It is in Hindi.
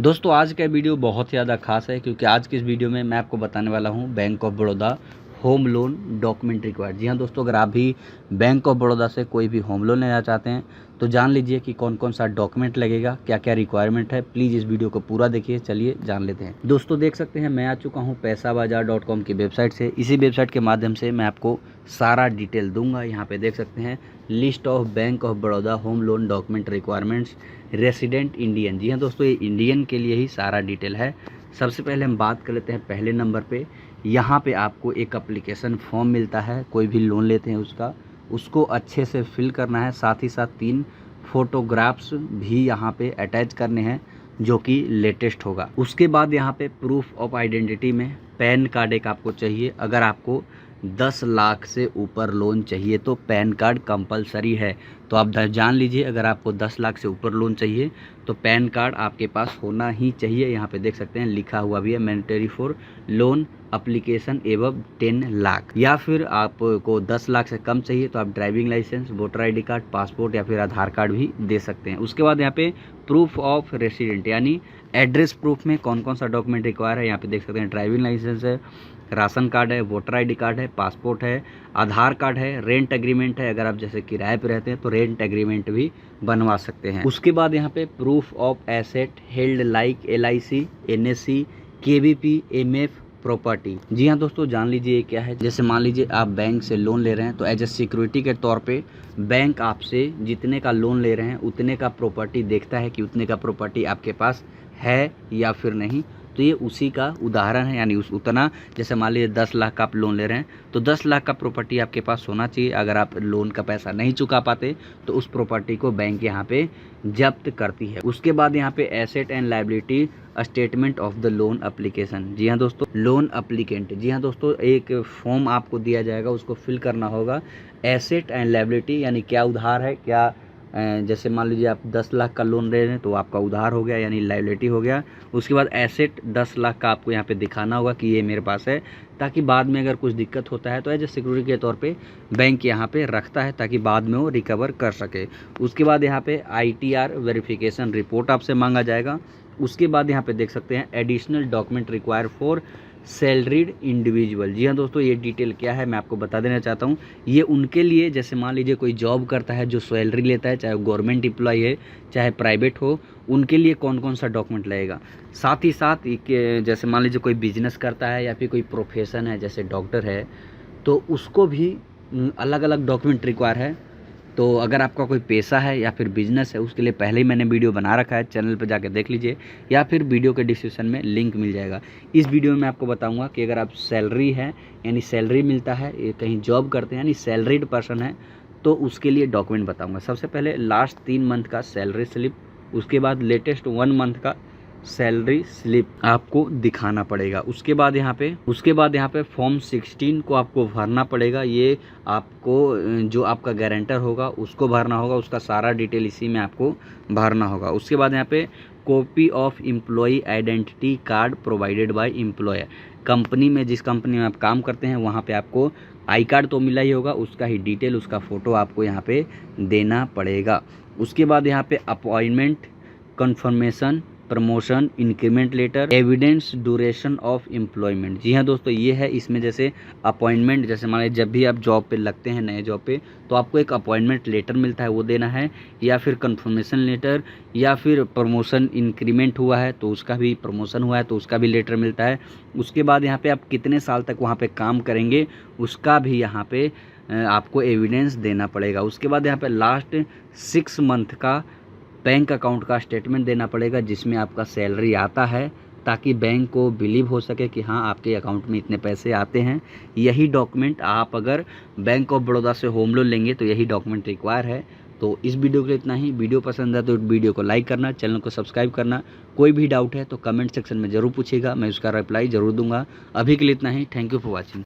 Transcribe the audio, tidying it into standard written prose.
दोस्तों आज का वीडियो बहुत ही ज़्यादा खास है क्योंकि आज की इस वीडियो में मैं आपको बताने वाला हूं bank of Baroda home loan document required. जी हाँ दोस्तों, अगर आप भी बैंक ऑफ बड़ौदा से कोई भी होम लोन लेना चाहते हैं तो जान लीजिए कि कौन कौन सा डॉक्यूमेंट लगेगा, क्या क्या रिक्वायरमेंट है। प्लीज़ इस वीडियो को पूरा देखिए। चलिए जान लेते हैं। दोस्तों देख सकते हैं मैं आ चुका हूँ पैसाबाजार.com की वेबसाइट से। इसी वेबसाइट के माध्यम से मैं आपको सारा डिटेल दूंगा। यहाँ पे देख सकते हैं list of bank of Baroda home loan document requirements resident Indian. जी हाँ दोस्तों, ये इंडियन के लिए ही सारा डिटेल है। सबसे पहले हम बात कर लेते हैं पहले नंबर पे। यहाँ पे आपको एक एप्लीकेशन फॉर्म मिलता है, कोई भी लोन लेते हैं उसको अच्छे से फिल करना है। साथ ही साथ 3 फोटोग्राफ्स भी यहाँ पे अटैच करने हैं जो कि लेटेस्ट होगा। उसके बाद यहाँ पे प्रूफ ऑफ आइडेंटिटी में पैन कार्ड एक आपको चाहिए। अगर आपको 10 लाख से ऊपर लोन चाहिए तो पैन कार्ड कंपलसरी है। तो आप जान लीजिए, अगर आपको 10 लाख से ऊपर लोन चाहिए तो पैन कार्ड आपके पास होना ही चाहिए। यहाँ पे देख सकते हैं लिखा हुआ भी है mandatory for loan application above 10 lakh. या फिर आपको 10 लाख से कम चाहिए तो आप driving licence, voter ID card, passport या फिर आधार कार्ड भी दे सकते हैं। उसके बाद यहाँ पे प्रूफ ऑफ रेसिडेंट यानी एड्रेस प्रूफ में कौन कौन सा डॉक्यूमेंट रिक्वायर है। यहाँ पे देख सकते हैं ड्राइविंग लाइसेंस है, राशन कार्ड है, वोटर आईडी कार्ड है, पासपोर्ट है, आधार कार्ड है, रेंट एग्रीमेंट है। अगर आप जैसे किराए पे रहते हैं तो रेंट एग्रीमेंट भी बनवा सकते हैं। उसके बाद यहाँ पे proof of asset held like LIC, NSC, KVP, MF property. जी हाँ दोस्तों, जान लीजिए क्या है। जैसे मान लीजिए आप बैंक से लोन ले रहे हैं तो एज ए सिक्योरिटी के तौर पे बैंक आपसे जितने का लोन ले रहे हैं उतने का प्रॉपर्टी देखता है कि उतने का प्रॉपर्टी आपके पास है या फिर नहीं। तो ये उसी का उदाहरण है, यानी उतना जैसे मान लीजिए 10 लाख का आप लोन ले रहे हैं तो 10 लाख का प्रॉपर्टी आपके पास होना चाहिए। अगर आप लोन का पैसा नहीं चुका पाते तो उस प्रॉपर्टी को बैंक यहाँ पे जब्त करती है। उसके बाद यहाँ पे asset and liability statement of the loan application. जी हाँ दोस्तों, लोन एप्लीकेंट। जी हाँ दोस्तों, एक फॉर्म आपको दिया जाएगा, उसको फिल करना होगा। एसेट एंड लायबिलिटी यानी क्या उधार है, क्या जैसे मान लीजिए आप 10 लाख का लोन ले रहे हैं तो आपका उधार हो गया यानी लायबिलिटी हो गया। उसके बाद एसेट 10 लाख का आपको यहाँ पे दिखाना होगा कि ये मेरे पास है, ताकि बाद में अगर कुछ दिक्कत होता है तो एज ए सिक्योरिटी के तौर पे बैंक यहाँ पे रखता है ताकि बाद में वो रिकवर कर सके। उसके बाद यहाँ पे ITR वेरिफिकेशन रिपोर्ट आपसे मांगा जाएगा। उसके बाद यहाँ पे देख सकते हैं additional document require for salaried individual. जी हाँ दोस्तों, ये डिटेल क्या है मैं आपको बता देना चाहता हूँ। ये उनके लिए, जैसे मान लीजिए कोई जॉब करता है जो सैलरी लेता है, चाहे गवर्नमेंट एम्प्लॉय है चाहे प्राइवेट हो, उनके लिए कौन कौन सा डॉक्यूमेंट लगेगा। साथ ही साथ जैसे मान लीजिए कोई बिजनेस करता है या फिर कोई प्रोफेशन है जैसे डॉक्टर है तो उसको भी अलग अलग डॉक्यूमेंट रिक्वायर है। तो अगर आपका कोई पेशा है या फिर बिजनेस है उसके लिए पहले ही मैंने वीडियो बना रखा है, चैनल पर जाकर देख लीजिए या फिर वीडियो के डिस्क्रिप्शन में लिंक मिल जाएगा। इस वीडियो में मैं आपको बताऊंगा कि अगर आप सैलरी है यानी सैलरी मिलता है, कहीं जॉब करते हैं यानी सैलरीड पर्सन है तो उसके लिए डॉक्यूमेंट बताऊँगा। सबसे पहले लास्ट 3 मंथ का सैलरी स्लिप, उसके बाद लेटेस्ट 1 मंथ का सैलरी स्लिप आपको दिखाना पड़ेगा। उसके बाद यहाँ पे फॉर्म 16 को आपको भरना पड़ेगा। ये आपको जो आपका गारंटर होगा उसको भरना होगा, उसका सारा डिटेल इसी में आपको भरना होगा। उसके बाद यहाँ पे copy of employ identity card provided by employer. Company में, जिस कंपनी में आप काम करते हैं वहाँ पे आपको आई कार्ड तो मिला ही होगा, उसका ही डिटेल, उसका फ़ोटो आपको यहाँ पे देना पड़ेगा। उसके बाद यहाँ पे appointment confirmation, promotion, increment letter, evidence duration of employment. जी हाँ दोस्तों, ये है। इसमें जैसे अपॉइंटमेंट, जैसे मान लीजिए जब भी आप जॉब पे लगते हैं, नए जॉब पे, तो आपको एक अपॉइंटमेंट लेटर मिलता है वो देना है, या फिर कंफर्मेशन लेटर, या फिर प्रमोशन इंक्रीमेंट हुआ है तो उसका भी, प्रमोशन हुआ है तो उसका भी लेटर मिलता है। उसके बाद यहाँ पे आप कितने साल तक वहाँ पे काम करेंगे उसका भी यहाँ पे आपको एविडेंस देना पड़ेगा। उसके बाद यहाँ पे लास्ट 6 मंथ का बैंक अकाउंट का स्टेटमेंट देना पड़ेगा जिसमें आपका सैलरी आता है, ताकि बैंक को बिलीव हो सके कि हाँ आपके अकाउंट में इतने पैसे आते हैं। यही डॉक्यूमेंट आप अगर बैंक ऑफ बड़ौदा से होम लोन लेंगे तो यही डॉक्यूमेंट रिक्वायर है। तो इस वीडियो के लिए इतना ही। वीडियो पसंद है तो वीडियो को लाइक करना, चैनल को सब्सक्राइब करना। कोई भी डाउट है तो कमेंट सेक्शन में ज़रूर पूछिएगा, मैं उसका रिप्लाई ज़रूर दूंगा। अभी के लिए इतना ही। Thank you for watching.